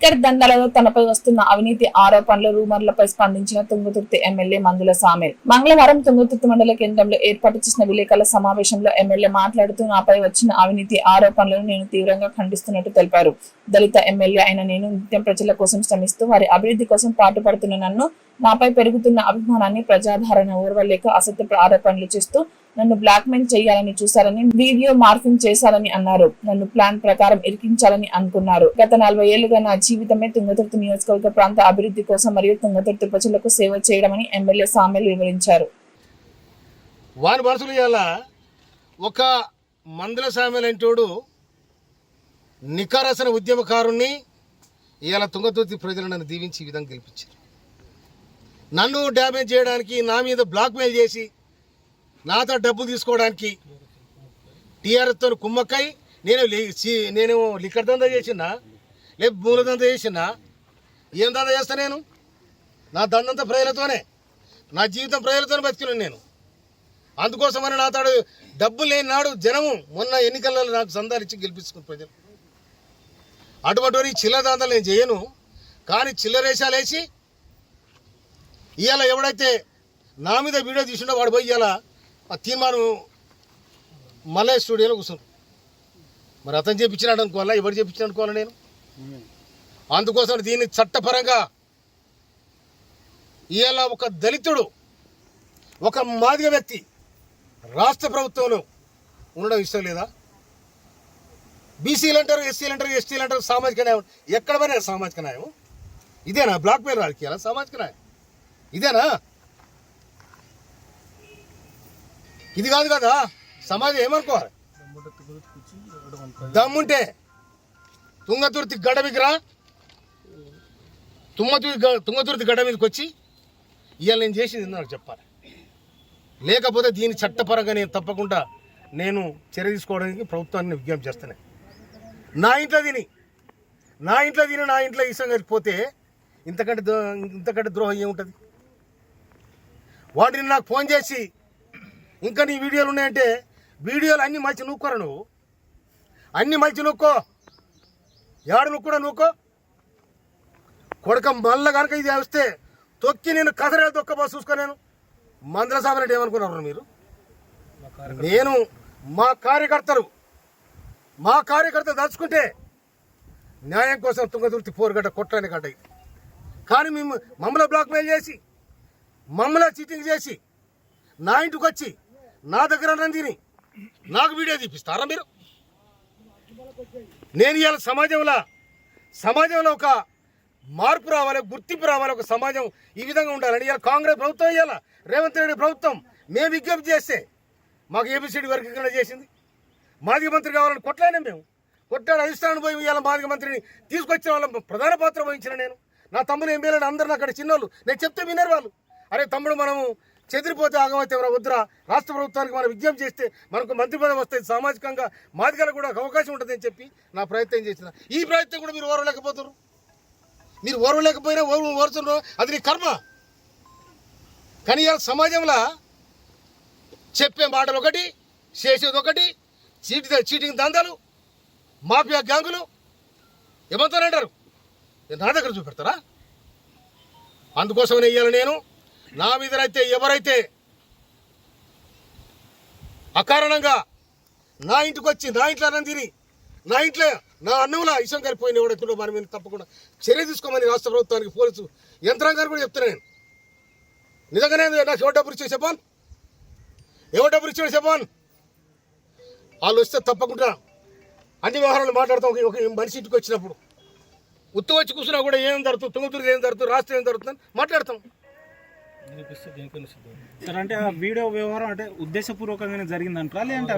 Liquor దందాలలో తనపై వస్తున్న అవినీతి ఆరోపణలు రూమర్లపై స్పందించిన తుంగతుర్తి ఎమ్మెల్యే మందుల సామెల్ మంగళవారం తుంగతుర్తి మండల కేంద్రంలో ఏర్పాటు చేసిన విలేకరుల సమావేశంలో ఎమ్మెల్యే మాట్లాడుతూ నాపై వచ్చిన అవినీతి ఆరోపణలను నేను తీవ్రంగా ఖండిస్తున్నట్టు తెలిపారు. దళిత ఎమ్మెల్యే అయిన నేను నిత్యం ప్రజల కోసం శ్రమిస్తూ వారి అభివృద్ధి కోసం పాటుపడుతున్న నన్ను నాపై పెరుగుతున్న అభిమానాన్ని ప్రజాదరణ ఓర్వలేక అసత్య ఆరోపణలు చేస్తూ నన్ను బ్లాక్ మెయిల్ చేయాలని చూశారని, వీడియో మార్ఫింగ్ చేశారని అన్నారు. నన్ను ప్లాన్ ప్రకారం ఇరికించాలని అనుకున్నారు. గత 40 ఏళ్లుగా నా జీవితమే తుంగతుర్తి నియోజకవర్గ ప్రాంత అభివృద్ధి కోసం మరియు తుంగతుర్తి ప్రజలకు సేవ చేయడమని ఎమ్మెల్యే సామెల్ వివరించారు. వారి మనసులు ఇలా ఒక మందుల సామెల్ అంటోడు నికారసన ఉద్యమకారుణ్ణి ఇలా తుంగతుర్తి ప్రజలు నన్ను దీవించి ఈ విధంగా గెలిపించారు. నన్ను డ్యామేజ్ చేయడానికి, నా మీద బ్లాక్మెయిల్ చేసి నాతో డబ్బు తీసుకోవడానికి టీఆర్ఎస్తో కుమ్మక్కై నేను లిక్కర్ దందా చేసినా, లేక మూల దందా చేసినా, ఏం దందా చేస్తా? నేను నా దందంతా ప్రజలతోనే, నా జీవితం ప్రజలతోనే బతికినాను నేను. అందుకోసమని నాతో డబ్బు లేని నాడు జనము మొన్న ఎన్నికలలో నాకు సందాలిచ్చి గెలిపించుకున్న ప్రజలు. అటువంటి చిల్లర దందాలు నేను చేయను. కానీ చిల్లరేషాలు వేసి ఇవాళ ఎవడైతే నా మీద వీడియో తీసుండో వాడు పోయి ఇవాళ ఆ తీర్మానం మళ్ళీ స్టూడియోలో కూర్చున్నాను. మరి అతను చేయించినాడు అనుకోవాలా, ఎవరు చేయించినాడు అనుకోవాలా నేను? అందుకోసం దీన్ని చట్టపరంగా ఇవాళ ఒక దళితుడు, ఒక మాదిగ వ్యక్తి రాష్ట్ర ప్రభుత్వంలో ఉండడం ఇష్టం లేదా? బీసీలు అంటారు, ఎస్సీలు అంటారు, ఎస్టీలు అంటారు, సామాజిక న్యాయం. ఎక్కడ పోయినా సామాజిక న్యాయం ఇదేనా? బ్లాక్ మెయిల్ రాజకీయాల సామాజిక న్యాయం ఇదేనా? ఇది కాదు కదా. సమాజం ఏమనుకోవాలి? దమ్ముంటే తుంగతుర్తి గడ్డ మీదకి రా, తుంగతుర్తి గడ్డ మీదకి వచ్చి ఇవాళ నేను చేసింది నాకు చెప్పాలి. లేకపోతే దీని చట్టపరంగా నేను తప్పకుండా నేను చర్య తీసుకోవడానికి ప్రభుత్వాన్ని విజ్ఞప్తి చేస్తాను. నా ఇంట్లో తిని నా ఇంట్లో ఈ సంగతి పోతే ఇంతకంటే ద్రోహం ఏముంటుంది? వాటిని నాకు ఫోన్ చేసి ఇంకా నీ వీడియోలు ఉన్నాయంటే వీడియోలు అన్నీ మలిచి నూక్కోరా, నువ్వు అన్నీ మలిచి నూక్కో, ఏడు నువ్వు నూక్కో కొడక. మళ్ళీ కనుక ఇది వస్తే తొక్కి నేను కథరేలు తొక్కబో చూసుకో. నేను మందుల సామరెడ్డి ఏమనుకున్నారు మీరు? నేను మా కార్యకర్తలు దాచుకుంటే న్యాయం కోసం తుంగతుర్తి పోరుగడ్డ కొట్టడానికి గడ్డ ఇది. కానీ మమ్మల్ని బ్లాక్మెయిల్ చేసి, మమ్మల్ని చీటింగ్ చేసి నా ఇంటికి వచ్చి నా దగ్గర తిని నాకు వీడియో తీపిస్తారా మీరు? నేను ఇవాళ సమాజంలో ఒక మార్పు రావాలి, గుర్తింపు రావాలి, ఒక సమాజం ఈ విధంగా ఉండాలని ఇవాళ కాంగ్రెస్ ప్రభుత్వం, ఇవాళ రేవంత్ రెడ్డి ప్రభుత్వం మేము విజ్ఞప్తి చేస్తే మాకు ఏబిసిడి వర్గీకరణ చేసింది. మాదిగ మంత్రి కావాలని కొట్లాడినా మేము. కొట్లాడి అధిష్టానం పోయి ఇవాళ మాదిగ మంత్రిని తీసుకొచ్చిన వాళ్ళ ప్రధాన పాత్ర వహించిన నేను. నా తమ్ముడు ఎమ్మెల్యేలు అందరూ అక్కడ చిన్నోళ్ళు, నేను చెప్తే వినరు వాళ్ళు. అరే తమ్ముడు, మనము చెదిరిపోతే ఆగమైతే వద్దురా, రాష్ట్ర ప్రభుత్వానికి మనం విజ్ఞప్తి చేస్తే మనకు మంత్రి పదవి వస్తుంది, సామాజికంగా మాదిగలకు కూడా అవకాశం ఉంటుంది అని చెప్పి నా ప్రయత్నం చేసిన. ఈ ప్రయత్నం కూడా మీరు ఓర్వలేకపోతున్నారు. మీరు ఓర్వలేకపోయినా ఓర్చున్నారు, అది నీ కర్మ. కానీ ఇవాళ సమాజంలో చెప్పే మాటలు ఒకటి, చేసేది ఒకటి, చీటింగ్ దందాలు, మాఫియా గ్యాంగులు ఏమంటారంటారు, నా దగ్గర చూపెడతారా? అందుకోసమనే ఇవాళ నేను నా మీదనైతే ఎవరైతే అకారణంగా నా ఇంటికి వచ్చి నా ఇంట్లో అన్నం తిని నా ఇంట్లో నా అన్నంలో ఇష్టం కలిపోయిన ఎవడైతుండో మన మీద తప్పకుండా చర్య తీసుకోమని రాష్ట్ర ప్రభుత్వానికి, పోలీసు యంత్రాంగాన్ని కూడా చెప్తున్నాను. నేను నిజంగానే నాకు ఎవరు డబ్బులు ఇచ్చే చెప్పాను, చెప్పాను. వాళ్ళు వస్తే తప్పకుండా అన్ని వ్యవహారాలు మాట్లాడతాం. ఒక మనిషి ఇంటికి వచ్చినప్పుడు ఉత్తు వచ్చి కూర్చున్నా కూడా ఏం జరుగుతుంది, తుంగతుర్తి ఏం జరుగుతుంది, రాష్ట్రం ఏం జరుగుతుందని మాట్లాడతాం. అంటే ఆ వీడియో వ్యవహారం అంటే ఉద్దేశపూర్వకంగానే జరిగిందంటారా లేదంటే